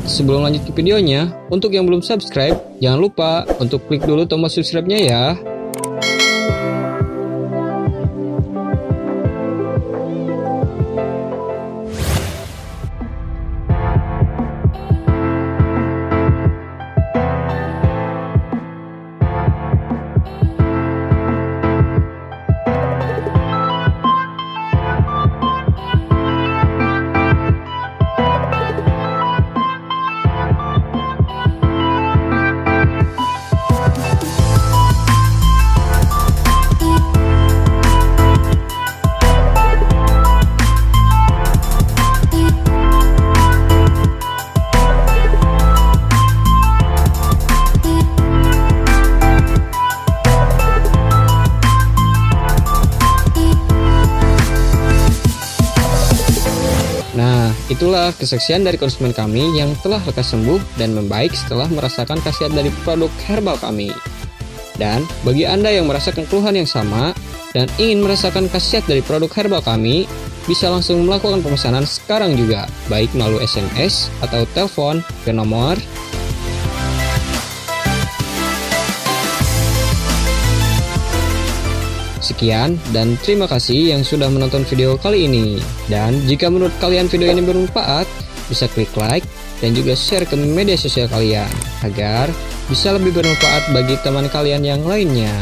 sebelum lanjut ke videonya, untuk yang belum subscribe, jangan lupa untuk klik dulu tombol subscribe-nya ya. Nah, itulah kesaksian dari konsumen kami yang telah lekas sembuh dan membaik setelah merasakan khasiat dari produk herbal kami. Dan bagi Anda yang merasakan keluhan yang sama dan ingin merasakan khasiat dari produk herbal kami, bisa langsung melakukan pemesanan sekarang juga, baik melalui SMS atau telepon ke nomor . Sekian dan terima kasih yang sudah menonton video kali ini. Dan jika menurut kalian video ini bermanfaat, bisa klik like dan juga share ke media sosial kalian agar bisa lebih bermanfaat bagi teman kalian yang lainnya.